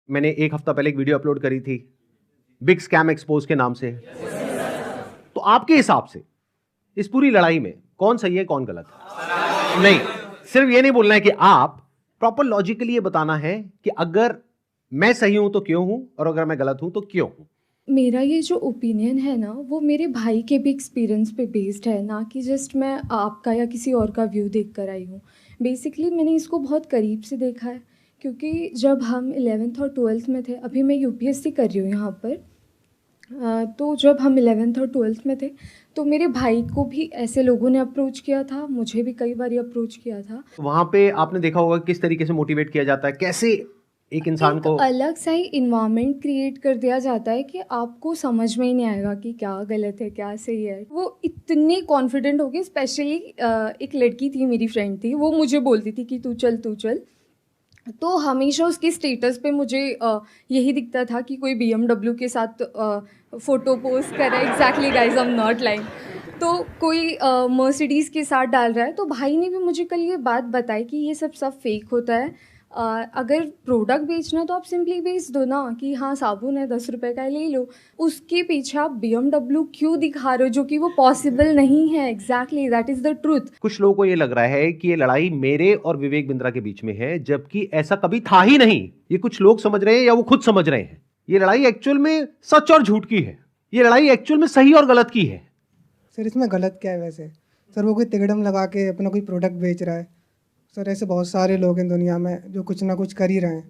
मैंने एक हफ्ता पहले एक वीडियो अपलोड करी थी बिग स्कैम एक्सपोज के नाम से। तो आपके हिसाब से इस पूरी लड़ाई में कौन सही है कौन गलत है? नहीं, सिर्फ ये नहीं बोलना है कि आप प्रॉपर लॉजिकली ये बताना है कि अगर मैं सही हूं तो क्यों हूं और अगर मैं गलत हूं तो क्यों हूं। मेरा ये जो ओपिनियन है ना, वो मेरे भाई के भी एक्सपीरियंस पे बेस्ड है, ना कि जस्ट मैं आपका या किसी और का व्यू देख कर आई हूँ। बेसिकली मैंने इसको बहुत करीब से देखा है, क्योंकि जब हम 11th और 12th में थे, अभी मैं यूपीएससी कर रही हूँ यहाँ पर। तो जब हम 11th और 12th में थे, तो मेरे भाई को भी ऐसे लोगों ने अप्रोच किया था, मुझे भी कई बार अप्रोच किया था। तो वहां पे आपने देखा होगा किस तरीके से मोटिवेट किया जाता है, कैसे एक इंसान एक को। अलग सा ही इन्वायरमेंट क्रिएट कर दिया जाता है कि आपको समझ में ही नहीं आएगा कि क्या गलत है क्या सही है। वो इतने कॉन्फिडेंट हो गए, स्पेशली एक लड़की थी, मेरी फ्रेंड थी, वो मुझे बोलती थी कि तू चल तू चल। तो हमेशा उसके स्टेटस पे मुझे यही दिखता था कि कोई BMW के साथ फ़ोटो पोस्ट कर रहा है। Exactly guys, I am not lying. तो कोई मर्सिडीज़ के साथ डाल रहा है। तो भाई ने भी मुझे कल ये बात बताई कि ये सब फेक होता है। अगर प्रोडक्ट बेचना है तो आप सिंपली बेच दो ना, कि हाँ साबुन है 10 रुपए का, ले लो। उसके पीछे आप BMW क्यों दिखा रहे हो, जो कि वो पॉसिबल नहीं है। Exactly, that is the truth. कुछ लोगों को ये लग रहा है कि ये लड़ाई मेरे और विवेक बिंद्रा के बीच में है, जबकि ऐसा कभी था ही नहीं। ये कुछ लोग समझ रहे हैं या वो खुद समझ रहे हैं। ये लड़ाई एक्चुअल में सच और झूठ की है। ये लड़ाई एक्चुअल में सही और गलत की है। सर इसमें गलत क्या है वैसे? सर वो कोई तिकड़म लगा के अपना कोई प्रोडक्ट बेच रहा है। सर ऐसे बहुत सारे लोग हैं दुनिया में जो कुछ ना कुछ कर ही रहे हैं,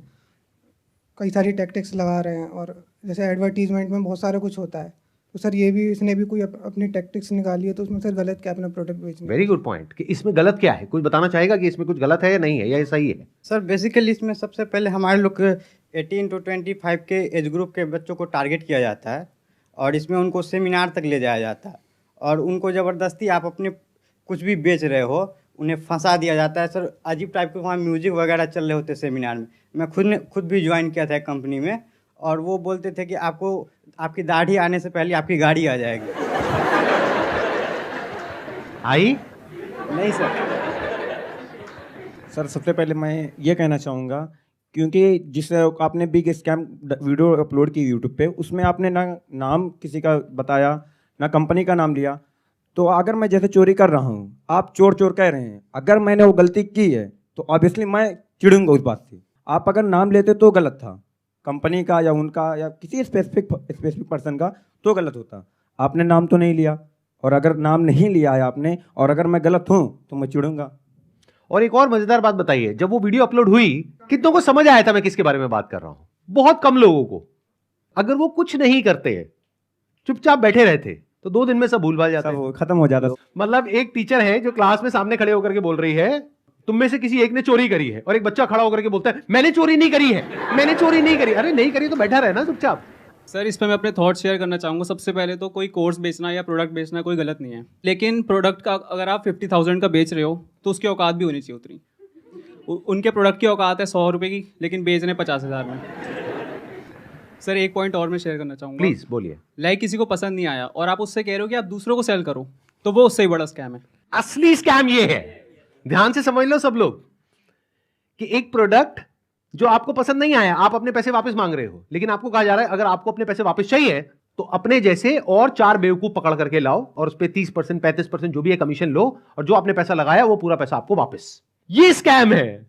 कई सारी टैक्टिक्स लगा रहे हैं। और जैसे एडवर्टीजमेंट में बहुत सारा कुछ होता है, तो सर ये भी इसने भी कोई अपनी टैक्टिक्स निकाली है, तो उसमें सर गलत क्या है अपना प्रोडक्ट बेचने वेरी में? गुड पॉइंट कि इसमें गलत क्या है। कुछ बताना चाहेगा कि इसमें कुछ गलत है या नहीं है या ये सही है? सर बेसिकली इसमें सबसे पहले हमारे लोग 18 to 25 के एज ग्रुप के बच्चों को टारगेट किया जाता है और इसमें उनको सेमिनार तक ले जाया जाता है और उनको ज़बरदस्ती आप अपने कुछ भी बेच रहे हो उन्हें फंसा दिया जाता है। सर अजीब टाइप के वहाँ म्यूजिक वगैरह चल रहे होते सेमिनार में। मैं खुद भी ज्वाइन किया था एक कंपनी में और वो बोलते थे कि आपको आपकी दाढ़ी आने से पहले आपकी गाड़ी आ जाएगी। आई नहीं सर। सर सबसे पहले मैं ये कहना चाहूँगा, क्योंकि जिस आपने बिग स्कैम वीडियो अपलोड की यूट्यूब पे, उसमें आपने ना नाम किसी का बताया ना कंपनी का नाम लिया। तो अगर मैं जैसे चोरी कर रहा हूँ, आप चोर चोर कह रहे हैं, अगर मैंने वो गलती की है तो ऑब्वियसली मैं चिढ़ूंगा उस बात से। आप अगर नाम लेते तो गलत था, कंपनी का या उनका या किसी स्पेसिफिक पर्सन का, तो गलत होता। आपने नाम तो नहीं लिया, और अगर नाम नहीं लिया है आपने और अगर मैं गलत हूँ तो मैं चिढ़ूंगा। और एक और मजेदार बात बताइए, जब वो वीडियो अपलोड हुई कितनों को समझ आया था मैं किसके बारे में बात कर रहा हूं? बहुत कम लोगों को। अगर वो कुछ नहीं करते, चुपचाप बैठे रहते, तो 2 दिन में सब भूल भाल जाते। सब खत्म हो जाता। मतलब एक टीचर है जो क्लास में सामने खड़े होकर के बोल रही है तुम में से किसी एक ने चोरी करी है, और एक बच्चा खड़ा होकर के बोलता है मैंने चोरी नहीं करी है, मैंने चोरी नहीं करी। अरे नहीं करी तो बैठा रहे ना चुपचाप। सर इसमें मैं अपने थॉट शेयर करना चाहूँगा। सबसे पहले तो कोई कोर्स बेचना या प्रोडक्ट बेचना कोई गलत नहीं है, लेकिन प्रोडक्ट का अगर आप 50,000 का बेच रहे हो तो उसकी औकात भी होनी चाहिए उतनी। उनके प्रोडक्ट की औकात है 100 रुपये की, लेकिन बेच रहे 50,000 में। सर एक पॉइंट और मैं शेयर करना चाहूँगा। प्लीज बोलिए। लाइक किसी को पसंद नहीं आया और आप उससे कह रहे हो कि आप दूसरों को सेल करो, तो वो उससे ही बड़ा स्कैम है। असली स्कैम ये है, ध्यान से समझ लो सब लोग, कि एक प्रोडक्ट जो आपको पसंद नहीं आया, आप अपने पैसे वापस मांग रहे हो, लेकिन आपको कहा जा रहा है अगर आपको अपने पैसे वापस चाहिए तो अपने जैसे और 4 बेवकूफ पकड़ करके लाओ और उस पर 30% 35% जो भी है कमीशन लो, और जो आपने पैसा लगाया वो पूरा पैसा आपको वापस। ये स्कैम है।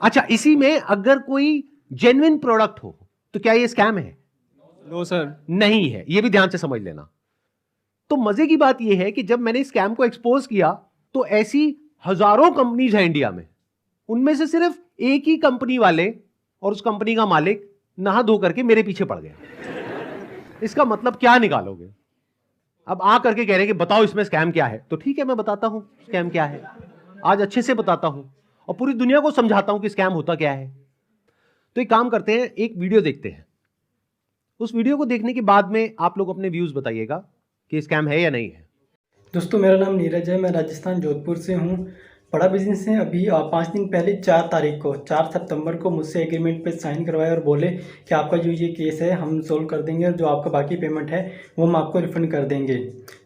अच्छा, इसी में अगर कोई जेन्युइन प्रोडक्ट हो तो क्या ये स्कैम है? नो सर, नहीं है। ये भी ध्यान से समझ लेना। तो मजे की बात यह है कि जब मैंने स्कैम को एक्सपोज किया तो ऐसी हजारों कंपनीज हैं इंडिया में, उनमें से सिर्फ एक ही कंपनी वाले और उस कंपनी का मालिक नहा धो करके मेरे पीछे पड़ गया। इसका मतलब क्या निकालोगे? अब आ करके कह रहे हैं कि बताओ इसमें स्कैम क्या है। तो ठीक है, मैं बताता हूं स्कैम क्या है। आज अच्छे से बताता हूं और पूरी दुनिया को समझाता हूं कि स्कैम होता क्या है। तो एक काम करते हैं, एक वीडियो देखते हैं। उस वीडियो को देखने के बाद में आप लोग अपने व्यूज बताइएगा कि स्कैम है या नहीं है। दोस्तों मेरा नाम नीरज है, मैं राजस्थान जोधपुर से हूँ। बड़ा बिजनेस है। अभी 5 दिन पहले 4 सितंबर को मुझसे एग्रीमेंट पे साइन करवाए और बोले कि आपका जो ये केस है हम सोल्व कर देंगे और जो आपका बाकी पेमेंट है वो हम आपको रिफंड कर देंगे।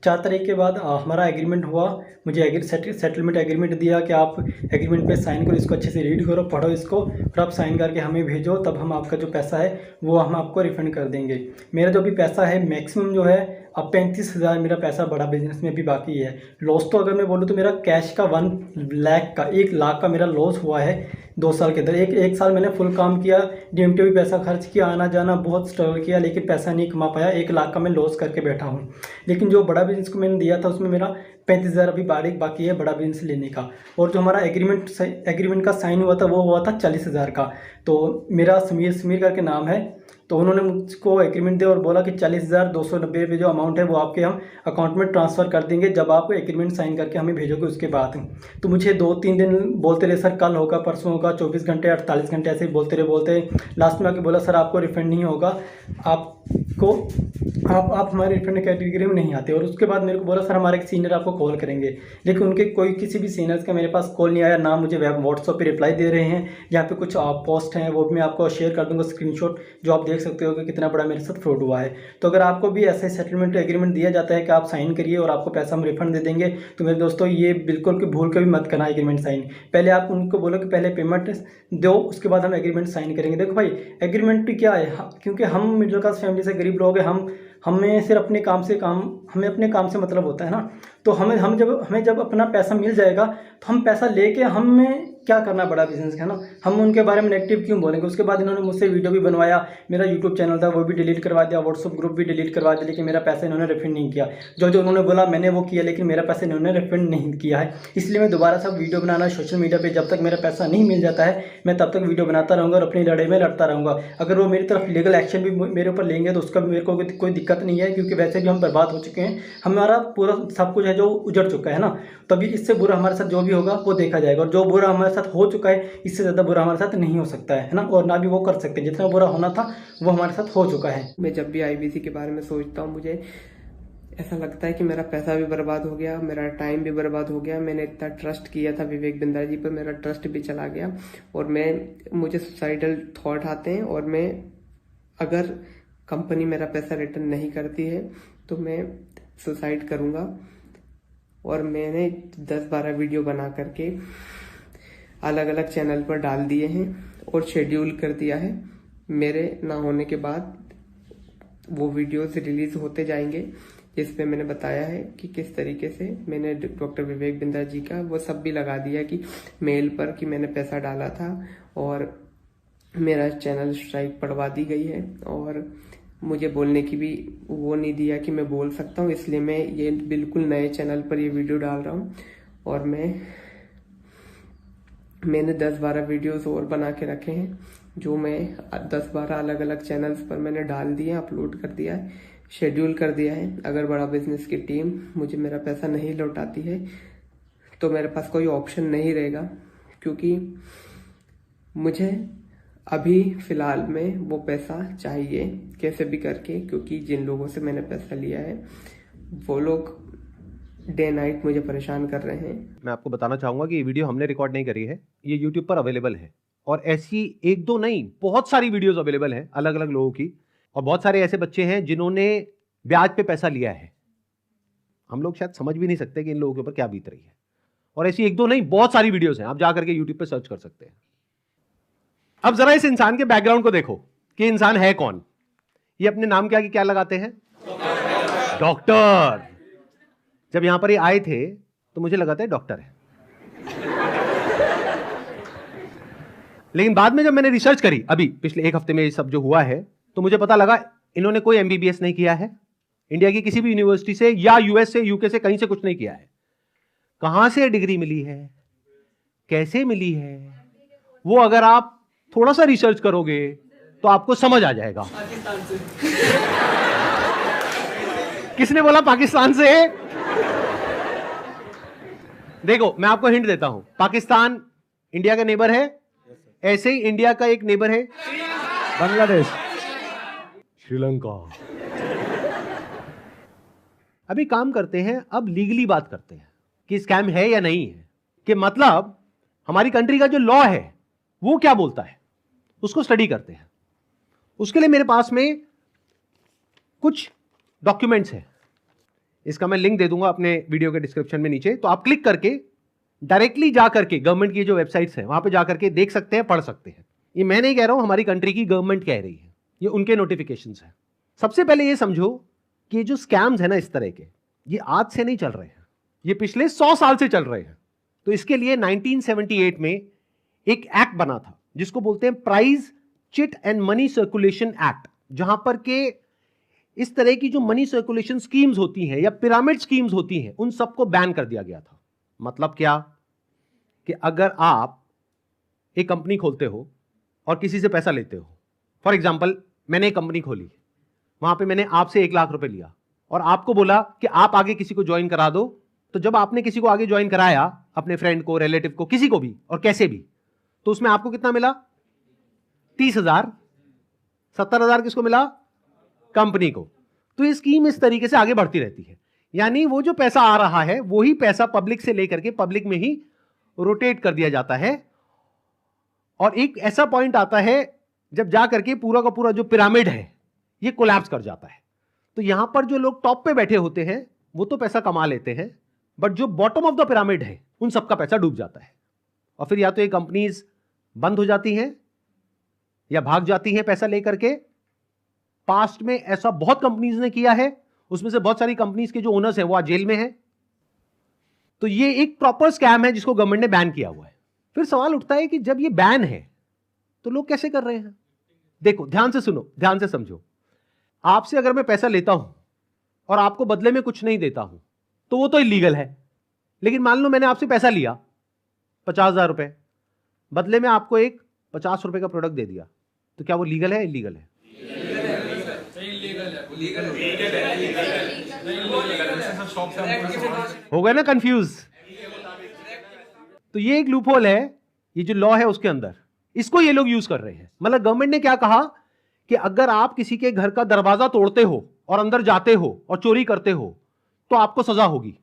4 तारीख के बाद हमारा एग्रीमेंट हुआ। मुझे सेटलमेंट एग्रीमेंट दिया कि आप एग्रीमेंट पे साइन करो, इसको अच्छे से रीड करो, पढ़ो इसको, फिर आप साइन करके हमें भेजो, तब हम आपका जो पैसा है वो हम आपको रिफंड कर देंगे। मेरा जो भी पैसा है मैक्सिमम जो है अब 35,000 मेरा पैसा बड़ा बिजनेस में भी बाकी है। लॉस तो अगर मैं बोलूँ तो मेरा कैश का 1 लाख का मेरा लॉस हुआ है 2 साल के अंदर। एक साल मैंने फुल काम किया, डीएमटी भी पैसा खर्च किया, आना जाना बहुत स्ट्रगल किया, लेकिन पैसा नहीं कमा पाया। 1 लाख का मैं लॉस करके बैठा हूँ। लेकिन जो बड़ा बिजनेस को मैंने दिया था उसमें मेरा 35,000 अभी बाकी है बड़ा बिजनेस लेने का। और जो हमारा एग्रीमेंट का साइन हुआ था वो हुआ था 40,000 का। तो मेरा समीर करके नाम है, तो उन्होंने मुझको एग्रीमेंट दिया और बोला कि 40,290 रुपये जो अमाउंट है वो आपके हम अकाउंट में ट्रांसफ़र कर देंगे जब आप एग्रीमेंट साइन करके हमें भेजोगे उसके बाद। तो मुझे 2-3 दिन बोलते रहे, सर कल होगा, परसों होगा, 24 घंटे 48 घंटे ऐसे ही बोलते रहे। लास्ट में आके बोला सर आपको रिफंड नहीं होगा, आप हमारे रिफंड कैटेगरी में नहीं आते। और उसके बाद मेरे को बोला सर हमारे एक सीनियर आपको कॉल करेंगे, लेकिन उनके किसी भी सीनियर्स का मेरे पास कॉल नहीं आया, ना मुझे व्हाट्सएप पे रिप्लाई दे रहे हैं। यहाँ पे कुछ पोस्ट हैं वो भी मैं आपको शेयर कर दूंगा स्क्रीनशॉट, जो आप देख सकते हो कि कितना बड़ा मेरे साथ फ्रॉड हुआ है। तो अगर आपको भी ऐसे सेटलमेंट एग्रीमेंट दिया जाता है कि आप साइन करिए और आपको पैसा हम रिफंड दे देंगे, तो मेरे दोस्तों ये बिल्कुल भी भूल कर भी मत करना एग्रीमेंट साइन। पहले आप उनको बोलो कि पहले पेमेंट दो, उसके बाद हम एग्रीमेंट साइन करेंगे। देखो भाई एग्रीमेंट क्या है, क्योंकि हम मिडिल क्लास फैमिली से गरीब लोग हैं, हमें सिर्फ अपने काम से मतलब होता है ना। तो हमें जब अपना पैसा मिल जाएगा तो हम पैसा लेके हमें क्या करना बड़ा बिजनेस है ना, हम उनके बारे में नेगेटिव क्यों बोलेंगे। उसके बाद इन्होंने मुझसे वीडियो भी बनवाया, मेरा यूट्यूब चैनल था वो भी डिलीट करवा दिया, व्हाट्सअप ग्रुप भी डिलीट करवा दिया, लेकिन मेरा पैसा इन्होंने रिफंड नहीं किया। जो उन्होंने बोला मैंने वो किया, लेकिन मेरा पैसा इन्होंने रिफंड नहीं किया है। इसलिए मैं दोबारा से वीडियो बनाना सोशल मीडिया पर जब तक मेरा पैसा नहीं मिल जाता है मैं तब तक वीडियो बनाता रहूँगा और अपनी लड़ाई में लड़ता रहूँगा। अगर वो मेरी तरफ लीगल एक्शन भी मेरे ऊपर लेंगे तो उसका भी मेरे को कोई दिक्कत नहीं है, क्योंकि वैसे भी हम बर्बाद हो चुके हैं, हमारा पूरा सब कुछ है जो उजड़ चुका है ना। तभी इससे बुरा हमारे साथ जो भी होगा वो देखा जाएगा, और जो बुरा हमारे साथ हो चुका है इससे ज़्यादा बुरा हमारे साथ नहीं हो सकता है ना, और ना भी वो कर सकते। जितना बुरा होना था वो हमारे साथ हो चुका है। मैं जब भी आईबीसी के बारे में सोचता हूँ मुझे ऐसा लगता है कि मेरा पैसा भी बर्बाद हो गया, मेरा टाइम भी बर्बाद हो गया। मैंने इतना ट्रस्ट किया था विवेक बिंद्रा जी पर, मेरा ट्रस्ट भी चला गया और मुझे सुसाइडल थॉट आते हैं। और मैं अगर कंपनी मेरा पैसा रिटर्न नहीं करती है तो मैं सुसाइड करूँगा। और मैंने 10-12 वीडियो बना करके अलग अलग चैनल पर डाल दिए हैं और शेड्यूल कर दिया है। मेरे ना होने के बाद वो वीडियोस रिलीज होते जाएंगे, जिसपे मैंने बताया है कि किस तरीके से मैंने डॉक्टर विवेक बिंद्रा जी का वो सब भी लगा दिया कि मेल पर कि मैंने पैसा डाला था, और मेरा चैनल स्ट्राइक पड़वा दी गई है। और मुझे बोलने की भी वो नहीं दिया कि मैं बोल सकता हूँ, इसलिए मैं ये बिल्कुल नए चैनल पर ये वीडियो डाल रहा हूँ। और मैंने 10-12 वीडियोस और बना के रखे हैं, जो मैं 10-12 अलग अलग चैनल्स पर मैंने डाल दिए, अपलोड कर दिया है, शेड्यूल कर दिया है। अगर बड़ा बिजनेस की टीम मुझे मेरा पैसा नहीं लौटाती है तो मेरे पास कोई ऑप्शन नहीं रहेगा, क्योंकि मुझे अभी फ़िलहाल में वो पैसा चाहिए कैसे भी करके, क्योंकि जिन लोगों से मैंने पैसा लिया है वो लोग डे नाइट मुझे परेशान कर रहे हैं। मैं आपको बताना चाहूँगा कि ये वीडियो हमने रिकॉर्ड नहीं करी है, ये यूट्यूब पर अवेलेबल है, और ऐसी 1-2 नहीं बहुत सारी वीडियोस अवेलेबल हैं अलग अलग लोगों की। और बहुत सारे ऐसे बच्चे हैं जिन्होंने ब्याज पे पैसा लिया है, हम लोग शायद समझ भी नहीं सकते कि इन लोगों के ऊपर क्या बीत रही है। और ऐसी 1-2 नहीं बहुत सारी वीडियोस हैं, आप जा करके यूट्यूब पे सर्च कर सकते हैं। अब जरा इस इंसान के बैकग्राउंड को देखो कि इंसान है कौन। ये अपने नाम के आगे क्या लगाते हैं? डॉक्टर। जब यहां पर ये आए थे तो मुझे लगा था डॉक्टर है, लेकिन बाद में जब मैंने रिसर्च करी अभी पिछले 1 हफ्ते में ये सब जो हुआ है, तो मुझे पता लगा इन्होंने कोई एमबीबीएस नहीं किया है, इंडिया की किसी भी यूनिवर्सिटी से या यूएस से यूके से कहीं से कुछ नहीं किया है। कहां से डिग्री मिली है, कैसे मिली है, वो अगर आप थोड़ा सा रिसर्च करोगे तो आपको समझ आ जाएगा। पाकिस्तान से। किसने बोला पाकिस्तान से? देखो मैं आपको हिंट देता हूं, पाकिस्तान इंडिया का नेबर है, ऐसे ही इंडिया का एक नेबर है बांग्लादेश, श्रीलंका। अभी काम करते हैं, अब लीगली बात करते हैं कि स्कैम है या नहीं है। कि मतलब हमारी कंट्री का जो लॉ है वो क्या बोलता है, उसको स्टडी करते हैं। उसके लिए मेरे पास में कुछ डॉक्यूमेंट्स हैं, इसका मैं लिंक दे दूंगा अपने वीडियो के डिस्क्रिप्शन में नीचे, तो आप क्लिक करके डायरेक्टली जा करके गवर्नमेंट की जो वेबसाइट्स हैं वहां पे जा करके देख सकते हैं, पढ़ सकते हैं। ये मैं नहीं कह रहा हूं, हमारी कंट्री की गवर्नमेंट कह रही है, ये उनके नोटिफिकेशंस हैं। सबसे पहले ये समझो कि ये जो स्कैम्स है ना इस तरह के, ये आज से नहीं चल रहे हैं, ये पिछले 100 साल से चल रहे हैं। तो इसके लिए 1978 में एक एक्ट बना था जिसको बोलते हैं prize chit and money circulation act, जहां पर के इस तरह की जो मनी सर्कुलेशन स्कीम्स होती हैं या पिरामिड स्कीम्स होती हैं उन सबको बैन कर दिया गया था। मतलब क्या कि अगर आप एक कंपनी खोलते हो और किसी से पैसा लेते हो, फॉर एग्जाम्पल मैंने एक कंपनी खोली, वहां पे मैंने आपसे 1 लाख रुपए लिया और आपको बोला कि आप आगे किसी को ज्वाइन करा दो, तो जब आपने किसी को आगे ज्वाइन कराया, अपने फ्रेंड को, रिलेटिव को, किसी को भी और कैसे भी, तो उसमें आपको कितना मिला? 30,000। 70,000 किसको मिला? कंपनी को। तो ये स्कीम इस तरीके से आगे बढ़ती रहती है, यानी वो जो पैसा आ रहा है वही पैसा पब्लिक से लेकर के पब्लिक में ही रोटेट कर दिया जाता है। और एक ऐसा पॉइंट आता है जब जा करके पूरा का पूरा जो पिरामिड है ये कोलैप्स कर जाता है। तो यहां पर जो लोग टॉप पे बैठे होते हैं वो तो पैसा कमा लेते हैं, बट जो बॉटम ऑफ द पिरामिड है उन सबका पैसा डूब जाता है। और फिर या तो ये कंपनीज बंद हो जाती हैं या भाग जाती हैं पैसा लेकर के। पास्ट में ऐसा बहुत कंपनीज ने किया है, उसमें से बहुत सारी कंपनीज के जो ओनर्स हैं वो आज जेल में हैं। तो ये एक प्रॉपर स्कैम है जिसको गवर्नमेंट ने बैन किया हुआ है। फिर सवाल उठता है कि जब ये बैन है तो लोग कैसे कर रहे हैं? देखो, ध्यान से सुनो, ध्यान से समझो। आपसे अगर मैं पैसा लेता हूं और आपको बदले में कुछ नहीं देता हूं तो वो तो इलीगल है। लेकिन मान लो मैंने आपसे पैसा लिया 50,000 रुपए, बदले में आपको एक 50 रुपए का प्रोडक्ट दे दिया, तो क्या वो लीगल है, इलीगल है? हो गए ना कंफ्यूज? तो ये एक लूपहोल है, ये जो लॉ है उसके अंदर, इसको ये लोग यूज कर रहे हैं। मतलब गवर्नमेंट ने क्या कहा कि अगर आप किसी के घर का दरवाजा तोड़ते हो और अंदर जाते हो और चोरी करते हो तो आपको सजा होगी।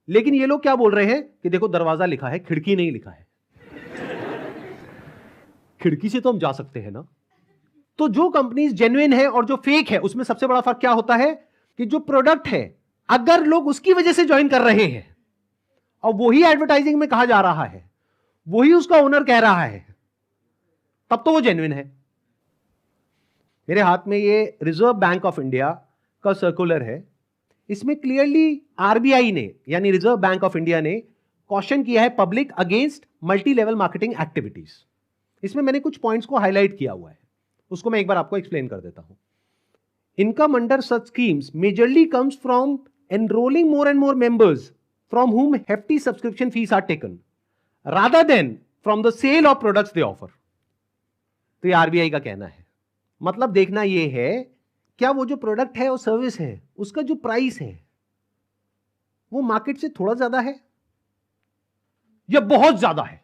लेकिन ये लोग क्या बोल रहे हैं कि देखो दरवाजा लिखा है, खिड़की नहीं लिखा है। खिड़की से तो हम जा सकते हैं ना। तो जो कंपनीज जेन्युइन है और जो फेक है उसमें सबसे बड़ा फर्क क्या होता है कि जो प्रोडक्ट है अगर लोग उसकी वजह से ज्वाइन कर रहे हैं और वही एडवर्टाइजिंग में कहा जा रहा है, वही उसका ओनर कह रहा है, तब तो वो जेन्युइन है। मेरे हाथ में ये रिजर्व बैंक ऑफ इंडिया का सर्कुलर है। इसमें क्लियरली आरबीआई ने यानी रिजर्व बैंक ऑफ इंडिया ने कॉशन किया है public against multi level marketing activities. इसमें मैंने कुछ पॉइंट्स को हाईलाइट किया हुआ है, उसको मैं एक बार आपको एक्सप्लेन कर देता हूं। Income under such schemes majorly comes from enrolling more and more members from whom hefty subscription fees are taken rather than from the sale of products they offer। तो ये आरबीआई का कहना है। मतलब देखना ये है क्या वो जो प्रोडक्ट है और सर्विस है उसका जो प्राइस है वो मार्केट से थोड़ा ज्यादा है या बहुत ज्यादा है।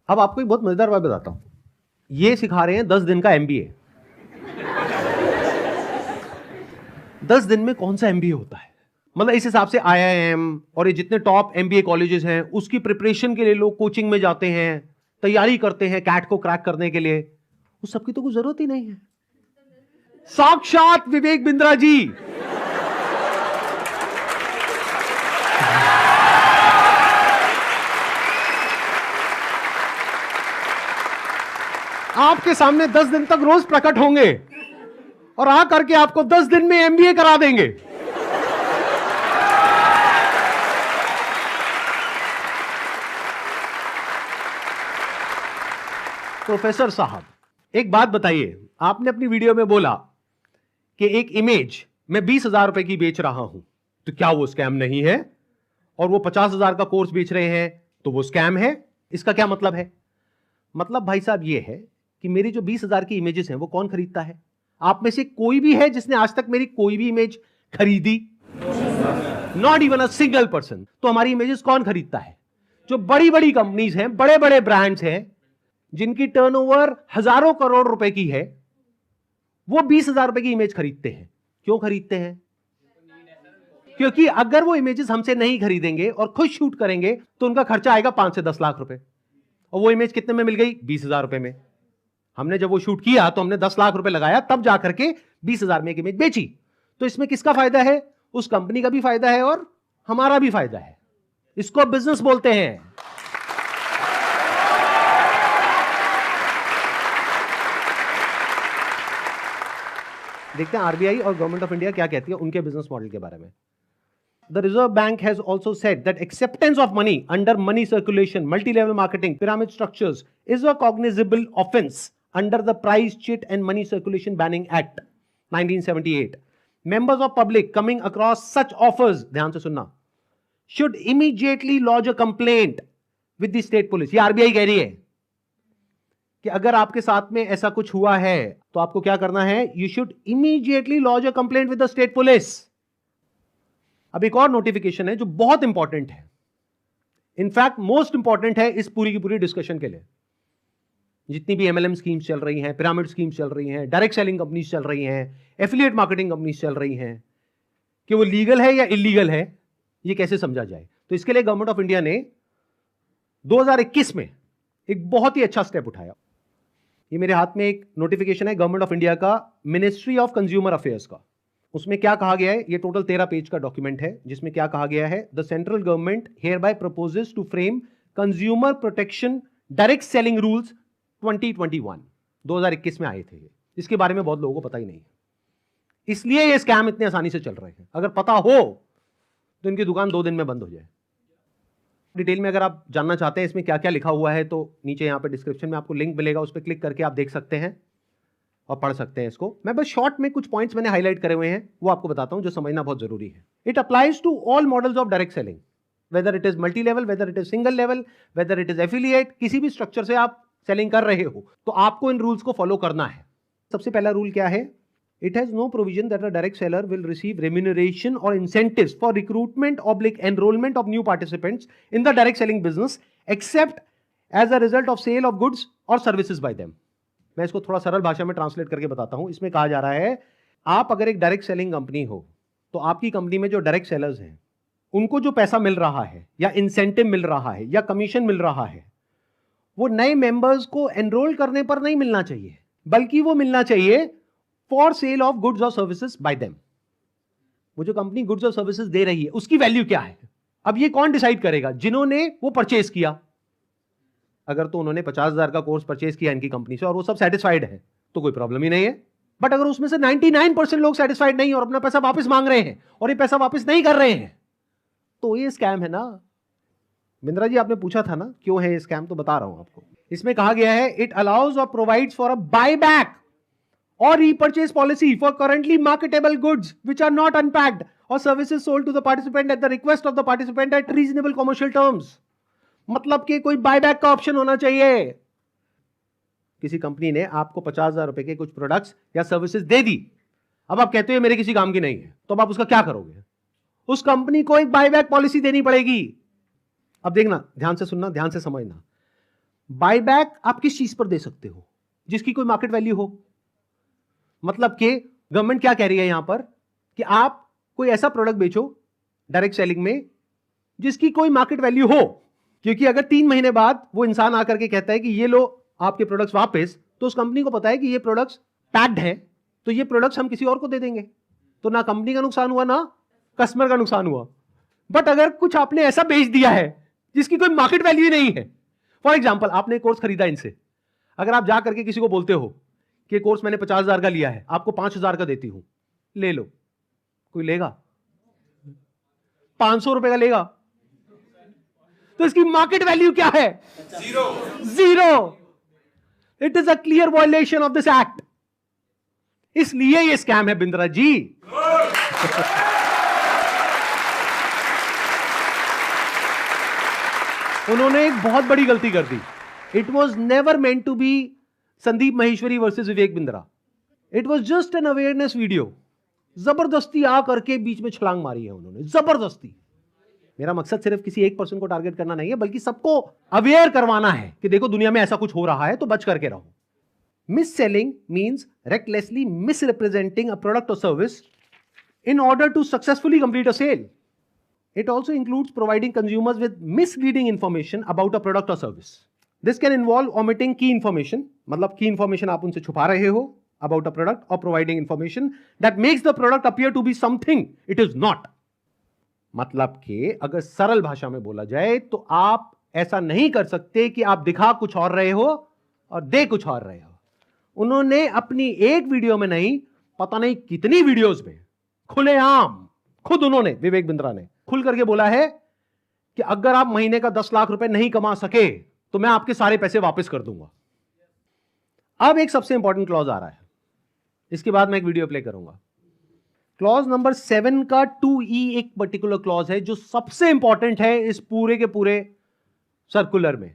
अब आपको एक बहुत मजेदार बात बताता हूं। ये सिखा रहे हैं 10 दिन का एमबीए। 10 दिन में कौन सा एमबीए होता है? मतलब इस हिसाब से आईआईएम और ये जितने टॉप एमबीए कॉलेजेस हैं उसकी प्रिपरेशन के लिए लोग कोचिंग में जाते हैं, तैयारी करते हैं कैट को क्रैक करने के लिए, उस सबकी तो कोई जरूरत ही नहीं है। साक्षात विवेक बिंद्रा जी आपके सामने 10 दिन तक रोज प्रकट होंगे और आ करके आपको 10 दिन में एमबीए करा देंगे। प्रोफेसर साहब एक बात बताइए, आपने अपनी वीडियो में बोला कि एक इमेज मैं 20,000 रुपए की बेच रहा हूं, तो क्या वो स्कैम नहीं है? और वो 50,000 का कोर्स बेच रहे हैं तो वो स्कैम है? इसका क्या मतलब है? मतलब भाई साहब ये है कि मेरी जो 20,000 की इमेजेस हैं वो कौन खरीदता है? आप में से कोई भी है जिसने आज तक मेरी कोई भी इमेज खरीदी? Not even a single person. तो हमारी इमेजेस कौन खरीदता है? जो बड़ी बड़ी कंपनीज हैं, बड़े बड़े ब्रांड्स हैं जिनकी टर्नओवर हजारों करोड़ रुपए की है, वो 20,000 रुपए की इमेज खरीदते हैं। क्यों खरीदते हैं? क्योंकि अगर वो इमेजेस हमसे नहीं खरीदेंगे और खुद शूट करेंगे तो उनका खर्चा आएगा 5 से 10 लाख रुपए, और वो इमेज कितने में मिल गई? 20,000 रुपए में। हमने जब वो शूट किया तो हमने 10 लाख रुपए लगाया, तब जाकर के 20,000 में एक इमेज बेची। तो इसमें किसका फायदा है? उस कंपनी का भी फायदा है और हमारा भी फायदा है। इसको बिजनेस बोलते हैं। देखते हैं आरबीआई और गवर्नमेंट ऑफ इंडिया क्या कहती है उनके बिजनेस मॉडल के बारे में। The Reserve Bank has also said that acceptance of money under money circulation, multi-level marketing, pyramid structures is a cognizable offense under the Price Cheat and Money Circulation Banning Act 1978. Members of public coming across such offers, ध्यान से सुनना, should immediately lodge a complaint with the state police. ये RBI कह रही है कि अगर आपके साथ में ऐसा कुछ हुआ है तो आपको क्या करना है? You should immediately lodge a complaint with the state police. अब एक और नोटिफिकेशन है जो बहुत इंपॉर्टेंट है, इनफैक्ट मोस्ट इंपॉर्टेंट है इस पूरी की पूरी डिस्कशन के लिए। जितनी भी एमएलएम स्कीम्स चल रही हैं, पिरामिड स्कीम्स चल रही हैं, डायरेक्ट सेलिंग कंपनीज चल रही हैं, एफिलिएट मार्केटिंग कंपनीज चल रही हैं, कि वो लीगल है या इलीगल है, ये कैसे समझा जाए। तो इसके लिए गवर्नमेंट ऑफ इंडिया ने 2021 में एक बहुत ही अच्छा स्टेप उठाया। ये मेरे हाथ में एक नोटिफिकेशन है गवर्नमेंट ऑफ इंडिया का, मिनिस्ट्री ऑफ कंज्यूमर अफेयर्स का। उसमें क्या कहा गया है? ये टोटल 13 पेज का डॉक्यूमेंट है, जिसमें क्या कहा गया है? The central government hereby proposes to frame consumer protection direct selling rules 2021। 2021 में आए थे ये। इसके बारे में बहुत लोगों को पता ही नहीं है, इसलिए ये स्कैम इतने आसानी से चल रहे हैं। अगर पता हो तो इनकी दुकान 2 दिन में बंद हो जाए। डिटेल में अगर आप जानना चाहते हैं इसमें क्या क्या लिखा हुआ है तो नीचे यहाँ पे डिस्क्रिप्शन में आपको लिंक मिलेगा, उस पर क्लिक करके आप देख सकते हैं और पढ़ सकते हैं इसको। मैं बस शॉर्ट में कुछ पॉइंट्स मैंने हाईलाइट करे हुए हैं, वो आपको बताता हूं जो समझना बहुत जरूरी है। It applies to all models of direct selling, whether it is multi level, whether it is single level, whether it is affiliate, किसी भी स्ट्रक्चर से आप सेलिंग कर रहे हो तो आपको इन रूल्स को फॉलो करना है। सबसे पहला रूल क्या है? It has no provision that a direct seller will receive remuneration और इंसेंटिव्स फॉर रिक्रूटमेंट ऑब्लिक enrolment of new participants in the direct selling business except as a result of sale of goods और services by them. मैं इसको थोड़ा सरल भाषा में translate करके बताता हूं। इसमें कहा जा रहा है, आप अगर एक डायरेक्ट सेलिंग कंपनी हो तो आपकी कंपनी में जो डायरेक्ट सेलर्स हैं उनको जो पैसा मिल रहा है या इंसेंटिव मिल रहा है या कमीशन मिल रहा है, वो नए मेंबर्स को एनरोल करने पर नहीं मिलना चाहिए, बल्कि वो मिलना चाहिए फॉर सेल ऑफ गुड्स और सर्विसेज बाय देम। वो जो कंपनी गुड्स और सर्विसेज दे रही है उसकी वैल्यू क्या है? अब ये कौन डिसाइड करेगा? जिन्होंने वो परचेज किया। अगर तो उन्होंने 50,000 का कोर्स परचेज किया इनकी कंपनी से और वो सब सेटिस्फाइड है तो कोई प्रॉब्लम ही नहीं है। बट अगर उसमें से 99% लोग सेटिस्फाइड नहीं और अपना पैसा वापस मांग रहे हैं और ये पैसा वापस नहीं कर रहे हैं तो ये स्कैम है ना। बिंद्रा जी आपने पूछा था ना क्यों है ये स्कैम, तो बता रहा हूं आपको। इसमें कहा गया है, इट अलाउज और provides for a buy back or repurchase policy for currently marketable goods which are not unpacked or services sold to the participant at the request of the participant at reasonable commercial terms। मतलब कि कोई buyback का option होना चाहिए। किसी company ने आपको 50,000 रुपए के कुछ प्रोडक्ट्स या सर्विसेज दे दी, अब आप कहते हो मेरे किसी काम की नहीं है, तो अब आप उसका क्या करोगे? उस कंपनी को एक बायबैक पॉलिसी देनी पड़ेगी। अब देखना, ध्यान से सुनना, ध्यान से समझना। बायबैक आप किस चीज पर दे सकते हो? जिसकी कोई मार्केट वैल्यू हो। मतलब कि गवर्नमेंट क्या कह रही है यहां पर कि आप कोई ऐसा प्रोडक्ट बेचो डायरेक्ट सेलिंग में जिसकी कोई मार्केट वैल्यू हो, क्योंकि अगर 3 महीने बाद वो इंसान आकर के कहता है कि ये लो आपके प्रोडक्ट्स वापस, तो उस कंपनी को पता है कि ये प्रोडक्ट्स पैक्ड हैं, तो ये प्रोडक्ट्स हम किसी और को दे देंगे, तो ना कंपनी का नुकसान हुआ ना कस्टमर का नुकसान हुआ। बट अगर कुछ आपने ऐसा बेच दिया है जिसकी कोई मार्केट वैल्यू ही नहीं है, फॉर एग्जाम्पल आपने कोर्स खरीदा इनसे, अगर आप जा करके किसी को बोलते हो कि कोर्स मैंने 50,000 का लिया है, आपको 5,000 का देती हूं, ले लो, कोई लेगा? 500 रुपए का लेगा? तो इसकी मार्केट वैल्यू क्या है? Zero. It is a clear violation of this act. इसलिए ये स्कैम है बिंद्रा जी। उन्होंने एक बहुत बड़ी गलती कर दी। It was never meant to be Sandeep Maheshwari versus Vivek Bindra. It was just an awareness video. जबरदस्ती आ करके बीच में छलांग मारी है उन्होंने, जबरदस्ती। मेरा मकसद सिर्फ किसी एक पर्सन को टारगेट करना नहीं है, बल्कि सबको अवेयर करवाना है कि देखो दुनिया में ऐसा कुछ हो रहा है, तो बच करके रहो। Mis selling means recklessly misrepresenting a product और service in order to successfully complete a sale. It also includes providing consumers with misleading information about a product or service. This can involve omitting key information, मतलब key information आप उनसे छुपा रहे हो about a product, or providing information that makes the product appear to be something it is not. मतलब कि अगर सरल भाषा में बोला जाए तो आप ऐसा नहीं कर सकते कि आप दिखा कुछ और रहे हो और दे कुछ और रहे हो। उन्होंने अपनी एक वीडियो में नहीं, पता नहीं कितनी वीडियोस में खुलेआम खुद उन्होंने, विवेक बिंद्रा ने खुल करके बोला है कि अगर आप महीने का 10 लाख रुपए नहीं कमा सके तो मैं आपके सारे पैसे वापस कर दूंगा। अब एक सबसे इंपॉर्टेंट क्लॉज आ रहा है, इसके बाद मैं एक वीडियो प्ले करूंगा। क्लॉज नंबर 7 का 2E एक पर्टिकुलर क्लॉज है जो सबसे इंपॉर्टेंट है इस पूरे के पूरे सर्कुलर में।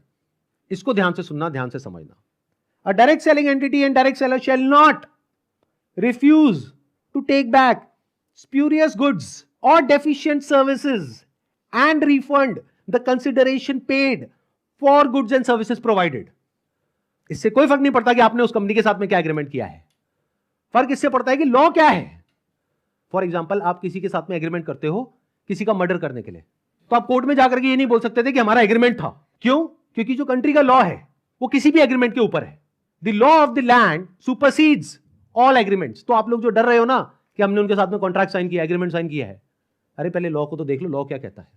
इसको ध्यान से सुनना, ध्यान से समझना। A direct selling entity and direct seller shall not refuse to take back spurious goods or deficient services and refund the consideration paid for goods and services provided. इससे कोई फर्क नहीं पड़ता कि आपने उस कंपनी के साथ में क्या एग्रीमेंट किया है, फर्क इससे पड़ता है कि लॉ क्या है। फॉर एग्जाम्पल, आप किसी के साथ में एग्रीमेंट करते हो किसी का मर्डर करने के लिए, तो आप कोर्ट में जाकर के ये नहीं बोल सकते थे कि हमारा एग्रीमेंट था। क्यों? क्योंकि जो कंट्री का लॉ है वो किसी भी एग्रीमेंट के ऊपर है। The law of the land supersedes all agreements. तो आप लोग जो डर रहे हो ना कि हमने उनके साथ में कॉन्ट्रैक्ट साइन किया, एग्रीमेंट साइन किया है, अरे पहले लॉ को तो देख लो, लॉ क्या कहता है।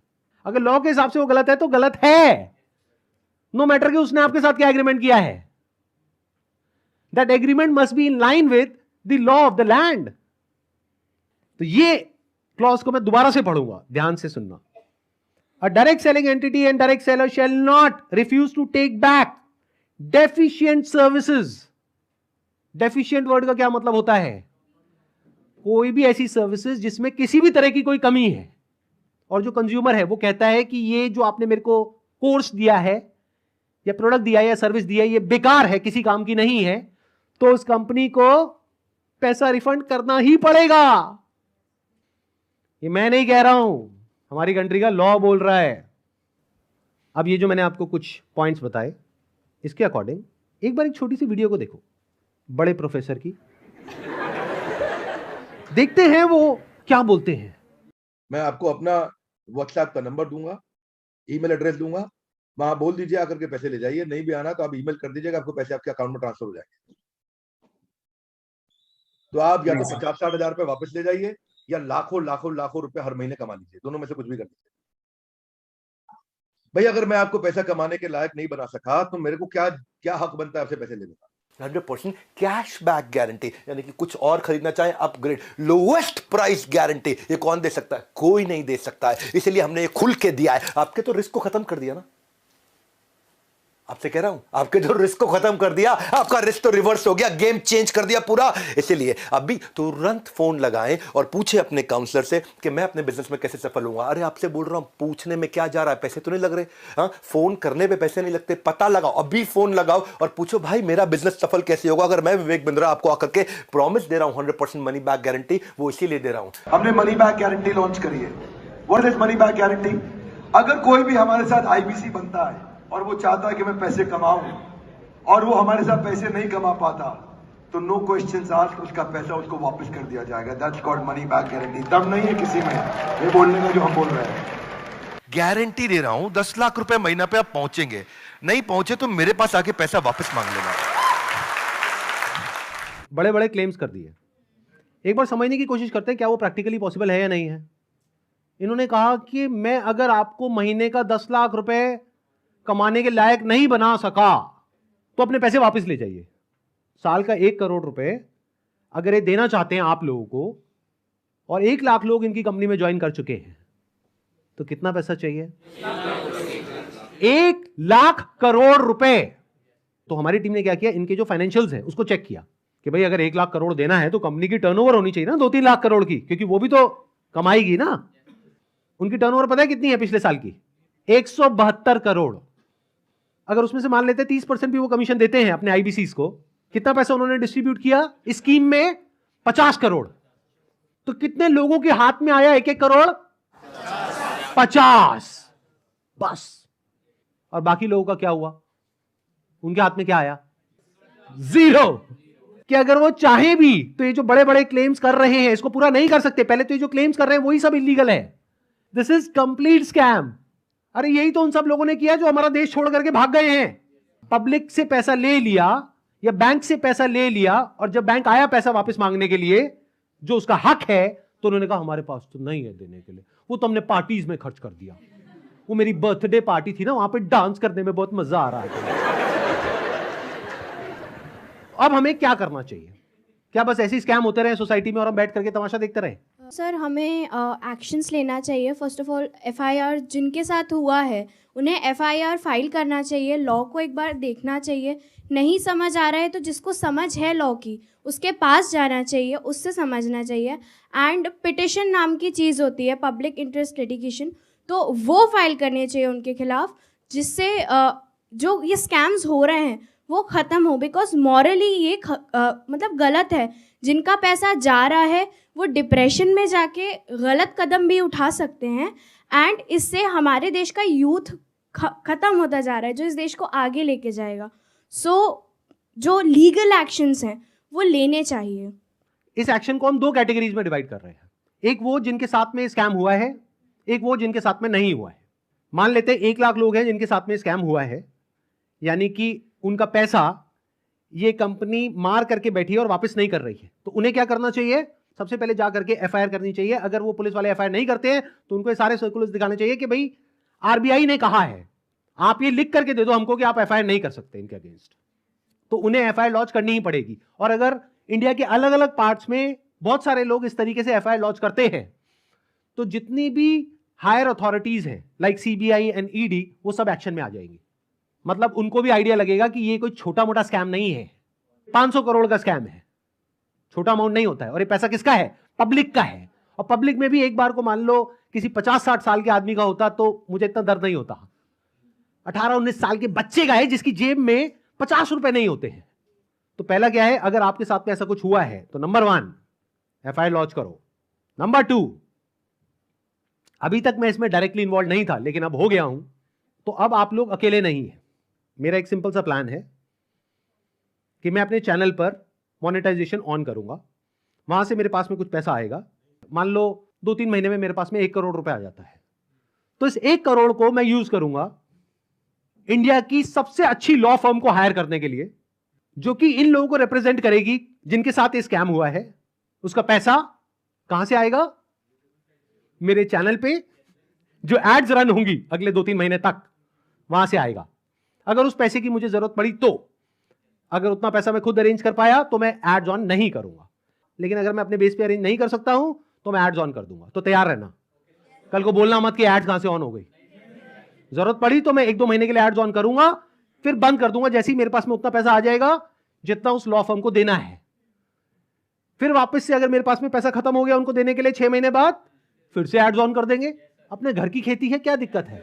अगर लॉ के हिसाब से वो गलत है तो गलत है, नो मैटर कि उसने आपके साथ क्या एग्रीमेंट किया है। That agreement must be in line with the law of the land. तो ये क्लॉज को मैं दोबारा से पढ़ूंगा, ध्यान से सुनना। A direct selling entity and direct seller shall not refuse to take back deficient services. Deficient word का क्या मतलब होता है? कोई भी ऐसी सर्विसेज जिसमें किसी भी तरह की कोई कमी है और जो कंज्यूमर है वो कहता है कि ये जो आपने मेरे को कोर्स दिया है या प्रोडक्ट दिया है या सर्विस दिया है ये बेकार है, किसी काम की नहीं है, तो उस कंपनी को पैसा रिफंड करना ही पड़ेगा। ये मैं नहीं कह रहा हूं, हमारी कंट्री का लॉ बोल रहा है। अब ये जो मैंने आपको कुछ पॉइंट्स बताए, इसके अकॉर्डिंग एक बार एक छोटी सी वीडियो को देखो, बड़े प्रोफेसर की, देखते हैं वो क्या बोलते हैं। मैं आपको अपना व्हाट्सएप का नंबर दूंगा, ईमेल एड्रेस दूंगा, वहां बोल दीजिए आकर के पैसे ले जाइए। नहीं भी आना तो आप ईमेल कर दीजिएगा, आपको पैसे आपके अकाउंट में ट्रांसफर हो जाएंगे। तो आप या तो 50-60 हजार रुपए वापस ले जाइए या लाखों लाखों लाखों रुपए हर महीने कमा लीजिए, दोनों में से कुछ भी कर लीजिए। भाई अगर मैं आपको पैसा कमाने के लायक नहीं बना सका तो मेरे को क्या क्या हक बनता है आपसे पैसे लेने का? 100% कैश बैक गारंटी, यानी कि कुछ और खरीदना चाहे अपग्रेड, लोवेस्ट प्राइस गारंटी, ये कौन दे सकता है? कोई नहीं दे सकता है, इसलिए हमने ये खुल के दिया है। आपके तो रिस्क को खत्म कर दिया ना, आपसे कह रहा हूं, आपके जो रिस्क को खत्म कर दिया, आपका रिस्क तो रिवर्स हो गया, गेम चेंज कर दिया पूरा। इसलिए अभी तुरंत फोन लगाएं और पूछे अपने काउंसलर से कि मैं अपने बिजनेस में कैसे सफल होऊंगा। अरे आपसे बोल रहा हूं, पूछने में क्या जा रहा है, पैसे तो नहीं लग रहे। हाँ, फोन करने पे पैसे नहीं लगते, पता लगाओ, अभी फोन लगाओ और पूछो भाई मेरा बिजनेस सफल कैसे होगा। अगर मैं विवेक बिंद्रा आपको आकर के प्रॉमिस दे रहा हूं 100% मनी बैक गारंटी, वो इसीलिए दे रहा हूं। हमने मनी बैक गारंटी लॉन्च करी है। What is money back guarantee? अगर कोई भी हमारे साथ आईबीसी बनता है और वो चाहता है कि मैं पैसे कमाऊं और वो हमारे साथ पैसे नहीं कमा पाता, तो नो क्वेश्चंस आस्क्ड, उसका पैसा उसको वापस कर दिया जाएगा। That's called money back guarantee. दम नहीं है किसी में ये बोलने का जो हम बोल रहे हैं। गारंटी दे रहा हूं 10 लाख रुपए महीना पे आप पहुंचेंगे, नहीं पहुंचे तो मेरे पास आके पैसा वापस मांग लेना। बड़े बड़े क्लेम्स कर दिए, एक बार समझने की कोशिश करते हैं क्या वो प्रैक्टिकली पॉसिबल है या नहीं है। इन्होंने कहा कि मैं अगर आपको महीने का 10 लाख रुपए कमाने के लायक नहीं बना सका तो अपने पैसे वापस ले जाइए। साल का 1 करोड़ रुपए अगर ये देना चाहते हैं आप लोगों को और 1 लाख लोग इनकी कंपनी में ज्वाइन कर चुके हैं, तो कितना पैसा चाहिए? 1 लाख करोड़ रुपए। तो हमारी टीम ने क्या किया, इनके जो फाइनेंशियल्स है उसको चेक किया कि भाई अगर 1 लाख करोड़ देना है तो कंपनी की टर्नओवर होनी चाहिए ना 2-3 लाख करोड़ की, क्योंकि वो भी तो कमाएगी ना। उनकी टर्नओवर पता है कितनी है पिछले साल की? 172 करोड़। अगर उसमें से मान लेते 30% भी वो कमीशन देते हैं अपने आईबीसीज को, कितना पैसा उन्होंने डिस्ट्रीब्यूट किया स्कीम में? 50 करोड़। तो कितने लोगों के हाथ में आया 1-1 करोड़? 50 बस। और बाकी लोगों का क्या हुआ? उनके हाथ में क्या आया? 0। कि अगर वो चाहे भी तो ये जो बड़े बड़े क्लेम्स कर रहे हैं इसको पूरा नहीं कर सकते। पहले तो ये जो क्लेम्स कर रहे हैं वही सब इलीगल है। This is complete scam. अरे यही तो उन सब लोगों ने किया जो हमारा देश छोड़ करके भाग गए हैं। पब्लिक से पैसा ले लिया या बैंक से पैसा ले लिया, और जब बैंक आया पैसा वापस मांगने के लिए जो उसका हक है, तो उन्होंने कहा हमारे पास तो नहीं है देने के लिए, वो तो हमने पार्टीज में खर्च कर दिया। वो मेरी बर्थडे पार्टी थी ना, वहां पे डांस करने में बहुत मजा आ रहा है। अब हमें क्या करना चाहिए? क्या बस ऐसे स्कैम होते रहे सोसाइटी में और हम बैठ करके तमाशा देखते रहे? सर, हमें एक्शंस लेना चाहिए। फर्स्ट ऑफ ऑल एफआईआर जिनके साथ हुआ है उन्हें एफआईआर फाइल करना चाहिए। लॉ को एक बार देखना चाहिए। नहीं समझ आ रहा है तो जिसको समझ है लॉ की उसके पास जाना चाहिए, उससे समझना चाहिए। एंड पिटिशन नाम की चीज़ होती है, पब्लिक इंटरेस्ट लिटिगेशन, तो वो फाइल करनी चाहिए उनके खिलाफ, जिससे जो ये स्कैम्स हो रहे हैं वो ख़त्म हो। बिकॉज मॉरली ये मतलब गलत है। जिनका पैसा जा रहा है वो डिप्रेशन में जाके गलत कदम भी उठा सकते हैं, एंड इससे हमारे देश का यूथ ख़त्म होता जा रहा है जो इस देश को आगे लेके जाएगा। सो जो लीगल एक्शंस हैं वो लेने चाहिए। इस एक्शन को हम दो कैटेगरीज में डिवाइड कर रहे हैं। एक वो जिनके साथ में स्कैम हुआ है, एक वो जिनके साथ में नहीं हुआ है। मान लेते हैं 1 लाख लोग हैं जिनके साथ में स्कैम हुआ है, यानी कि उनका पैसा ये कंपनी मार करके बैठी है और वापस नहीं कर रही है। तो उन्हें क्या करना चाहिए? सबसे पहले जा करके एफआईआर करनी चाहिए। अगर वो पुलिस वाले एफआईआर नहीं करते हैं तो उनको ये सारे सर्कुलर्स दिखाने चाहिए कि भाई आरबीआई ने कहा है, आप ये लिख करके दे दो हमको कि आप एफआईआर नहीं कर सकते इनके अगेंस्ट। तो उन्हें एफआईआर लॉन्च करनी ही पड़ेगी। और अगर इंडिया के अलग अलग पार्ट्स में बहुत सारे लोग इस तरीके से एफआईआर लॉन्च करते हैं तो जितनी भी हायर अथॉरिटीज हैं लाइक सीबीआई एंड ईडी, वो सब एक्शन में आ जाएंगी। मतलब उनको भी आइडिया लगेगा कि ये कोई छोटा मोटा स्कैम नहीं है, 500 करोड़ का स्कैम है, छोटा अमाउंट नहीं होता है। और ये पैसा किसका है? पब्लिक का है। और पब्लिक में भी एक बार को मान लो किसी 50-60 साल के आदमी का होता तो मुझे इतना दर्द नहीं होता। 18-19 साल के बच्चे का है जिसकी जेब में 50 रुपए नहीं होते हैं। तो पहला क्या है, अगर आपके साथ में ऐसा कुछ हुआ है तो नंबर 1 एफआईआर लॉन्च करो। नंबर 2, अभी तक मैं इसमें डायरेक्टली इन्वॉल्व नहीं था लेकिन अब हो गया हूं, तो अब आप लोग अकेले नहीं हैं। मेरा एक सिंपल सा प्लान है कि मैं अपने चैनल पर मोनेटाइजेशन ऑन करूंगा, वहां से मेरे पास में कुछ पैसा आएगा। मान लो 2-3 महीने में मेरे पास में 1 करोड़ रुपए आ जाता है, तो इस 1 करोड़ को मैं यूज करूंगा इंडिया की सबसे अच्छी लॉ फर्म को हायर करने के लिए, जो कि इन लोगों को रिप्रेजेंट करेगी जिनके साथ ये स्कैम हुआ है। उसका पैसा कहां से आएगा? मेरे चैनल पे जो एड्स रन होंगी अगले 2-3 महीने तक, वहां से आएगा। अगर उस पैसे की मुझे जरूरत पड़ी तो, अगर उतना पैसा मैं खुद अरेंज कर पाया तो मैं एड्स ऑन नहीं करूंगा, लेकिन अगर मैं अपने बेस पे अरेंज नहीं कर सकता हूं तो मैं एड्स ऑन कर दूंगा। तो तैयार रहना, कल को बोलना मत कि एड्स कहां से ऑन हो गई। जरूरत पड़ी तो मैं 1-2 महीने के लिए एड्स ऑन करूंगा, फिर बंद कर दूंगा जैसे ही मेरे पास में उतना पैसा आ जाएगा जितना उस लॉ फर्म को देना है। फिर वापस से अगर मेरे पास में पैसा खत्म हो गया उनको देने के लिए 6 महीने बाद, फिर से एड्स ऑन कर देंगे। अपने घर की खेती है, क्या दिक्कत है?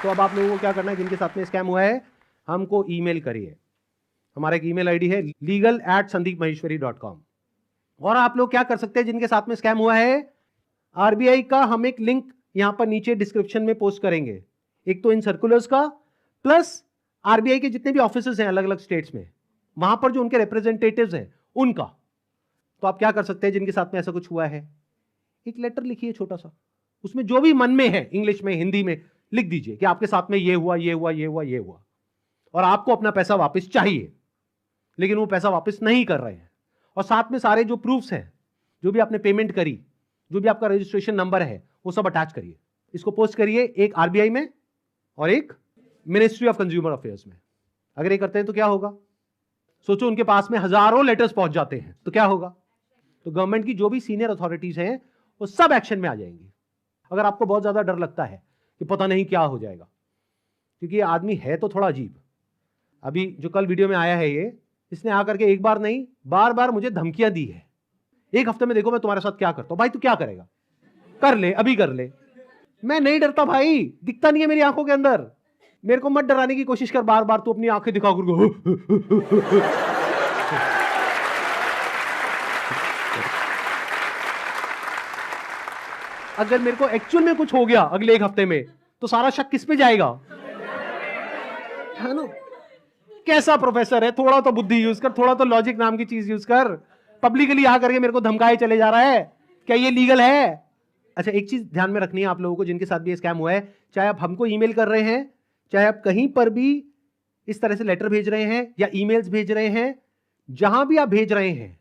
तो अब आप लोगों को क्या करना है, जिनके साथ में स्कैम हुआ है हमको ईमेल करिए। हमारा एक ईमेल आईडी है legal@sandeepmaheshwari.com। और आप लोग क्या कर सकते हैं, जिनके साथ में स्कैम हुआ है, आरबीआई का हम एक लिंक यहां पर नीचे डिस्क्रिप्शन में पोस्ट करेंगे, एक तो इन सर्कुलर्स का, प्लस आरबीआई के जितने भी ऑफिसेज हैं अलग अलग स्टेट्स में, वहां पर जो उनके रिप्रेजेंटेटिव्स हैं उनका। तो आप क्या कर सकते हैं, जिनके साथ में ऐसा कुछ हुआ है, एक लेटर लिखिए छोटा सा, उसमें जो भी मन में है इंग्लिश में हिंदी में लिख दीजिए कि आपके साथ में ये हुआ, ये हुआ, ये हुआ, ये हुआ, और आपको अपना पैसा वापस चाहिए, लेकिन वो पैसा वापस नहीं कर रहे हैं। और साथ में सारे जो प्रूफ्स हैं, जो भी आपने पेमेंट करी, जो भी आपका रजिस्ट्रेशन नंबर है, वो सब अटैच करिए। इसको पोस्ट करिए, एक आरबीआई में और एक मिनिस्ट्री ऑफ कंज्यूमर अफेयर्स में। अगर ये करते हैं तो क्या होगा, सोचो उनके पास में हजारों लेटर्स पहुंच जाते हैं तो क्या होगा। तो गवर्नमेंट की जो भी सीनियर अथॉरिटीज हैं वो सब एक्शन में आ जाएंगी। अगर आपको बहुत ज्यादा डर लगता है कि पता नहीं क्या हो जाएगा, क्योंकि ये आदमी है तो थोड़ा अजीब। अभी जो कल वीडियो में आया है ये, इसने आकर के एक बार नहीं बार बार मुझे धमकियां दी है, 1 हफ्ते में देखो मैं तुम्हारे साथ क्या करता हूं। भाई तू क्या करेगा, कर ले, अभी कर ले। मैं नहीं डरता भाई, दिखता नहीं है मेरी आंखों के अंदर। मेरे को मत डराने की कोशिश कर बार बार, तू अपनी आंखें दिखा कर। अगर मेरे को एक्चुअल में कुछ हो गया अगले 1 हफ्ते में, तो सारा शक किस पे जाएगा? है ना? कैसा प्रोफेसर है, थोड़ा तो बुद्धि यूज कर, थोड़ा तो लॉजिक नाम की चीज यूज कर। पब्लिकली आ करके मेरे को धमकाए चले जा रहा है, क्या ये लीगल है? अच्छा, एक चीज ध्यान में रखनी है आप लोगों को जिनके साथ भी स्कैम हुआ है, चाहे आप हमको ईमेल कर रहे हैं, चाहे आप कहीं पर भी इस तरह से लेटर भेज रहे हैं या ईमेल्स भेज रहे हैं, जहां भी आप भेज रहे हैं,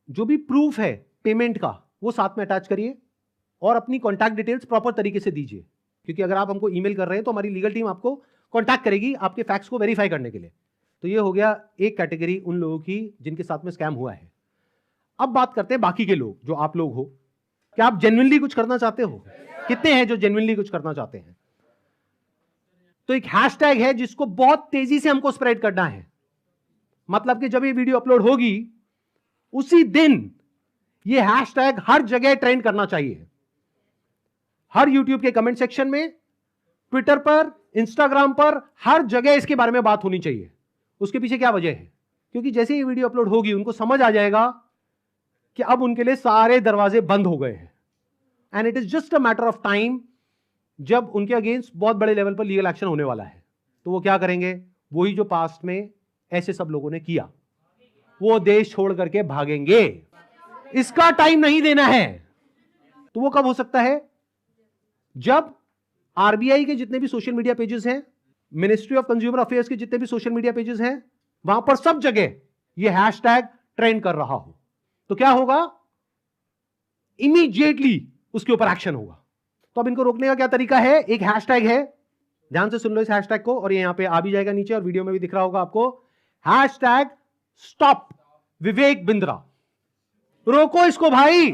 जो भी प्रूफ है पेमेंट का वो साथ में अटैच करिए और अपनी कॉन्टैक्ट डिटेल्स प्रॉपर तरीके से दीजिए, क्योंकि अगर आप हमको ईमेल कर रहे हैं तो हमारी लीगल टीम आपको कॉन्टैक्ट करेगी आपके फैक्ट्स को वेरीफाई करने के लिए। तो ये हो गया एक कैटेगरी उन लोगों की जिनके साथ में स्कैम हुआ है। अब बात करते हैं बाकी के लोग, जो आप लोग हो। क्या आप जेन्युइनली कुछ करना चाहते हो? कितने हैं जो जेन्युइनली कुछ करना चाहते हैं? तो एक हैशटैग है जिसको बहुत तेजी से हमको स्प्रेड करना है। मतलब कि जब ये वीडियो अपलोड होगी उसी दिन ये हैशटैग हर जगह ट्रेंड करना चाहिए। हर यूट्यूब के कमेंट सेक्शन में, ट्विटर पर, इंस्टाग्राम पर, हर जगह इसके बारे में बात होनी चाहिए। उसके पीछे क्या वजह है? क्योंकि जैसे ये वीडियो अपलोड होगी उनको समझ आ जाएगा कि अब उनके लिए सारे दरवाजे बंद हो गए हैं, and it is just a matter of time जब उनके अगेंस्ट बहुत बड़े लेवल पर लीगल एक्शन होने वाला है। तो वो क्या करेंगे? वही जो पास्ट में ऐसे सब लोगों ने किया, वो देश छोड़ करके भागेंगे। इसका टाइम नहीं देना है। तो वो कब हो सकता है? जब आरबीआई के जितने भी सोशल मीडिया पेजेस हैं, मिनिस्ट्री ऑफ कंज्यूमर अफेयर्स के जितने भी सोशल मीडिया पेजेस हैं, वहां पर सब जगह ये हैशटैग ट्रेंड कर रहा हो, तो क्या होगा? इमीडिएटली उसके ऊपर एक्शन होगा। तो अब इनको रोकने का क्या तरीका है? एक हैशटैग है, ध्यान से सुन लो इस हैशटैग को, और ये यहां पे आ भी जाएगा नीचे और वीडियो में भी दिख रहा होगा आपको। Hashtag stop Vivek Bindra. रोको इसको भाई।